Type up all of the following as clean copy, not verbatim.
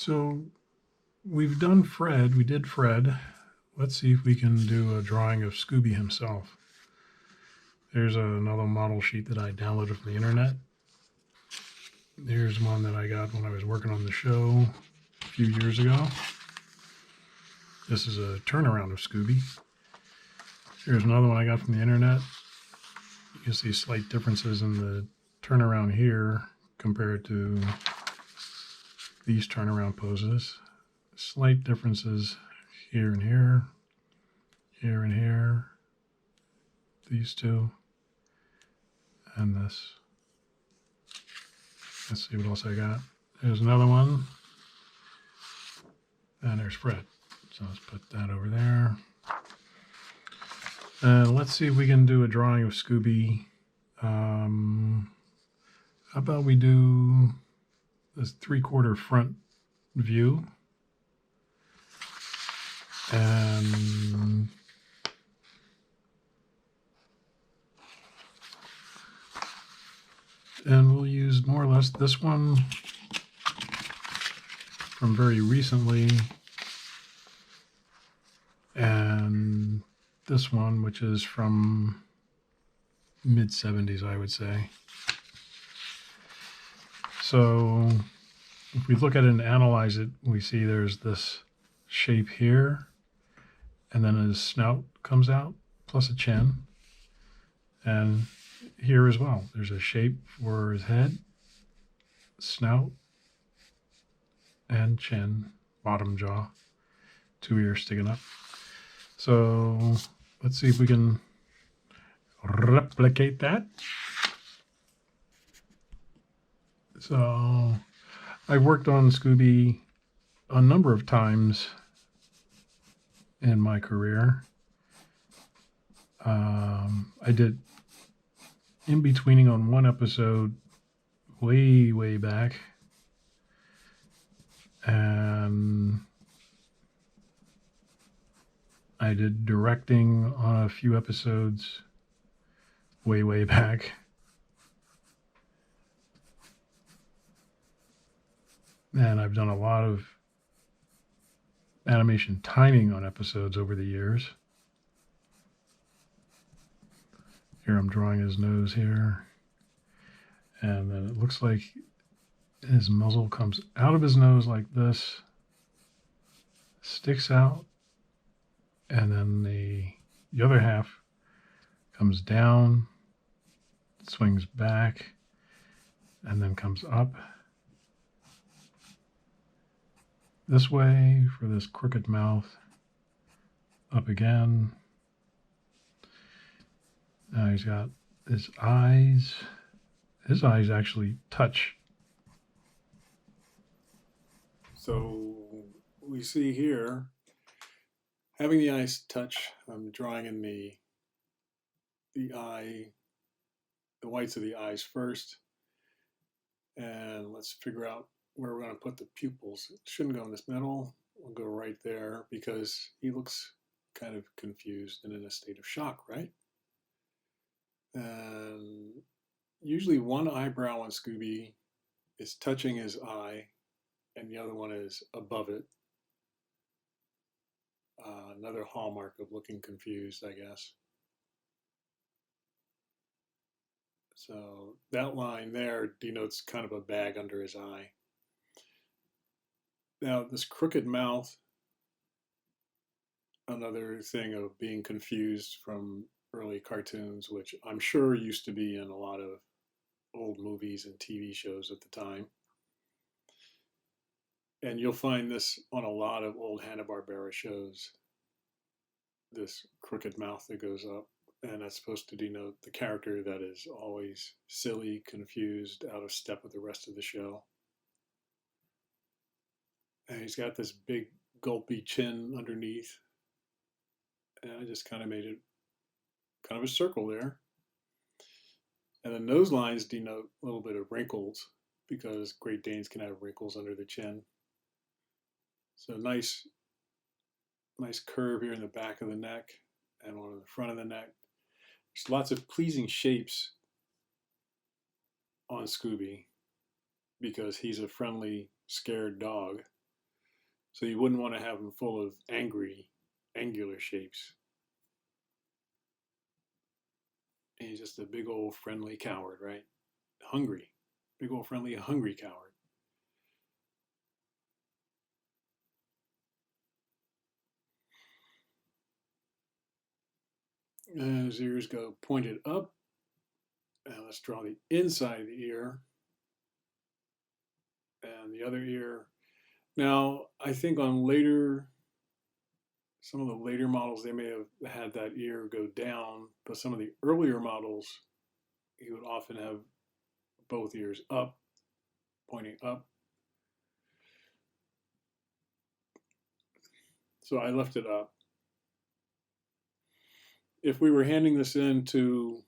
So we've done Fred. We did Fred. Let's see if we can do a drawing of Scooby himself. There's another model sheet that I downloaded from the internet. Here's one that I got when I was working on the show a few years ago. This is a turnaround of Scooby. Here's another one I got from the internet. You can see slight differences in the turnaround here compared to these turnaround poses. Slight differences here and here, here and here, these two, and this. Let's see what else I got. There's another one, and there's Fred. So let's put that over there. And let's see if we can do a drawing of Scooby. How about we do this 3/4 front view, and we'll use more or less this one from very recently, and this one, which is from mid-70s, I would say. So if we look at it and analyze it, we see there's this shape here, and then his snout comes out, plus a chin. And here as well, there's a shape for his head, snout, and chin, bottom jaw, 2 ears sticking up. So let's see if we can replicate that. So I've worked on Scooby a number of times in my career. I did in-betweening on one episode way back, and I did directing on a few episodes way back. And I've done a lot of animation timing on episodes over the years. Here I'm drawing his nose here. And then it looks like his muzzle comes out of his nose like this, sticks out, and then the other half comes down, swings back, and then comes up this way for this crooked mouth, up again. Now he's got his eyes. His eyes actually touch. So we see here, having the eyes touch, I'm drawing in the eye, the whites of the eyes first. And let's figure out where we're going to put the pupils. It shouldn't go in this middle. We'll go right there because he looks kind of confused and in a state of shock, right? And usually one eyebrow on Scooby is touching his eye and the other one is above it. Another hallmark of looking confused, I guess. So that line there denotes kind of a bag under his eye. Now this crooked mouth, another thing of being confused from early cartoons, which I'm sure used to be in a lot of old movies and TV shows at the time. And you'll find this on a lot of old Hanna-Barbera shows, this crooked mouth that goes up, and that's supposed to denote the character that is always silly, confused, out of step with the rest of the show. And he's got this big gulpy chin underneath, and I just kind of made it kind of a circle there. And the nose lines denote a little bit of wrinkles because Great Danes can have wrinkles under the chin. So nice curve here in the back of the neck and on the front of the neck. There's lots of pleasing shapes on Scooby because he's a friendly, scared dog. So you wouldn't want to have them full of angry, angular shapes. And he's just a big old friendly coward, right? Hungry. Big old friendly, hungry coward. And his ears go pointed up. And let's draw the inside of the ear. And the other ear. Now, I think on some of the later models, they may have had that ear go down, but some of the earlier models, he would often have both ears up, pointing up. So I left it up. If we were handing this in to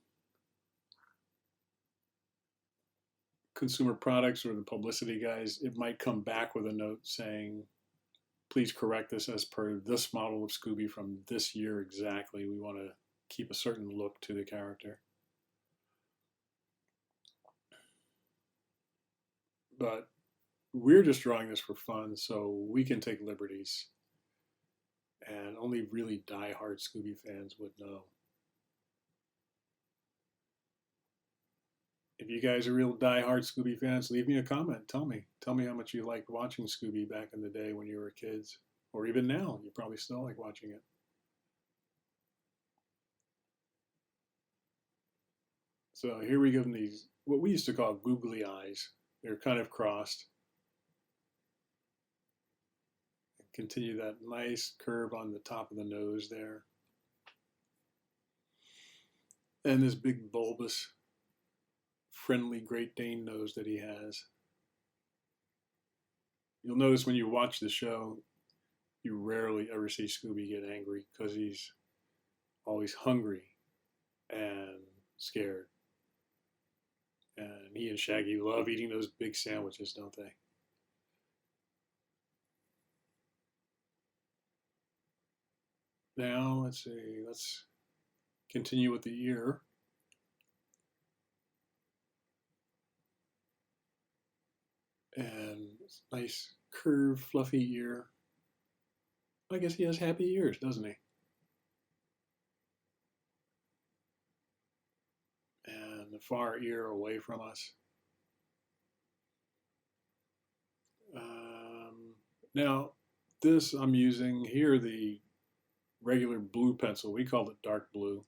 consumer products or the publicity guys, it might come back with a note saying, please correct this as per this model of Scooby from this year exactly. We want to keep a certain look to the character. But we're just drawing this for fun, so we can take liberties. And only really die-hard Scooby fans would know. If you guys are real die-hard Scooby fans, leave me a comment. Tell me how much you liked watching Scooby back in the day when you were kids. Or even now, you probably still like watching it. So here we give them these, what we used to call googly eyes. They're kind of crossed. Continue that nice curve on the top of the nose there. And this big bulbous, friendly Great Dane nose that he has. You'll notice when you watch the show, you rarely ever see Scooby get angry because he's always hungry and scared. And he and Shaggy love eating those big sandwiches, don't they? Now, let's see, let's continue with the ear. And nice curved, fluffy ear. I guess he has happy ears, doesn't he? And the far ear away from us. Now, this I'm using here, the regular blue pencil. We call it dark blue.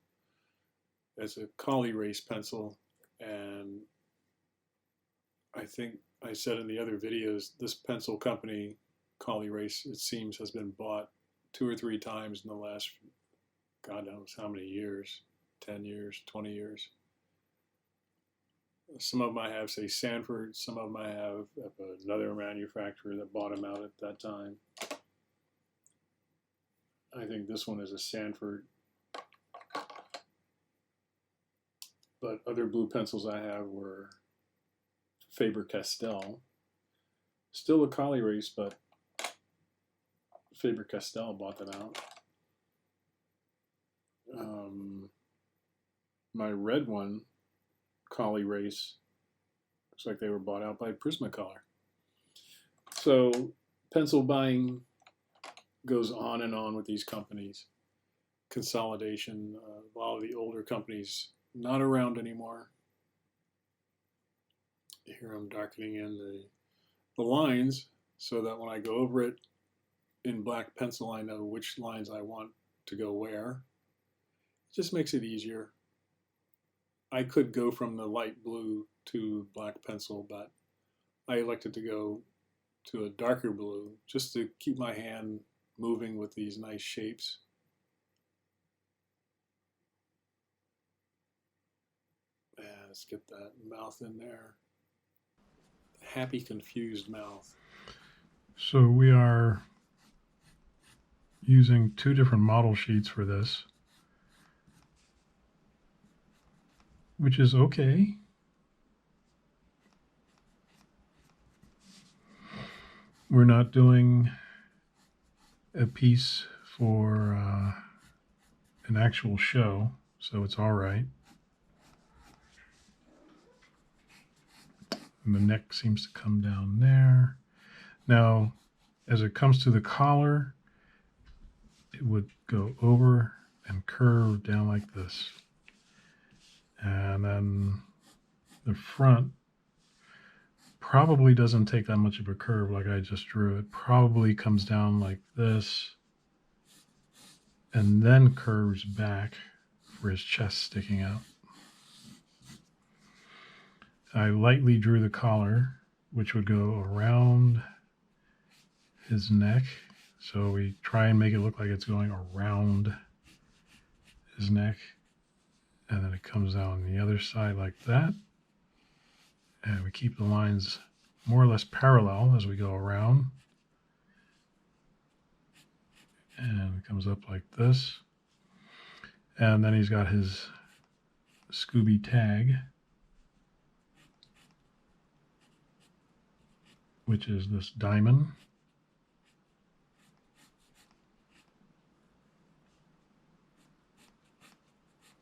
It's a Collie Race pencil. And I think I said in the other videos, this pencil company, Collie Race, it seems has been bought 2 or 3 times in the last, God knows how many years, 10 years, 20 years. Some of them I have, say, Sanford. Some of them I have another manufacturer that bought them out at that time. I think this one is a Sanford. But other blue pencils I have were Faber-Castell. Still a Collie Race, but Faber-Castell bought them out. My red one, Collie Race, looks like they were bought out by Prismacolor. So pencil buying goes on and on with these companies. Consolidation, a lot of the older companies not around anymore. Here I'm darkening in the lines so that when I go over it in black pencil, I know which lines I want to go where. It just makes it easier. I could go from the light blue to black pencil, but I elected to go to a darker blue just to keep my hand moving with these nice shapes. And let's get that mouth in there. Happy, confused mouth. So we are using 2 different model sheets for this, which is okay. We're not doing a piece for an actual show, so it's all right. And the neck seems to come down there. Now, As it comes to the collar, it would go over and curve down like this. And then the front probably doesn't take that much of a curve like I just drew. It probably comes down like this and then curves back for his chest sticking out. I lightly drew the collar, which would go around his neck. So we try and make it look like it's going around his neck. And then it comes down the other side like that. And we keep the lines more or less parallel as we go around. And it comes up like this. And then he's got his Scooby tag, which is this diamond.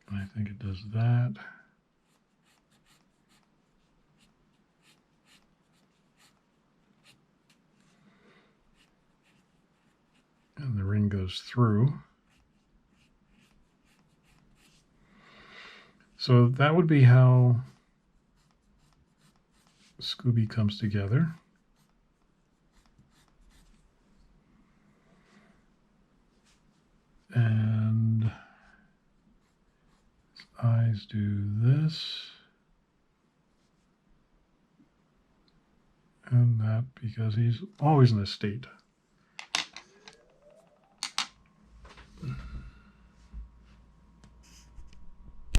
And I think it does that. And the ring goes through. So that would be how Scooby comes together. And his eyes do this and that because he's always in a state.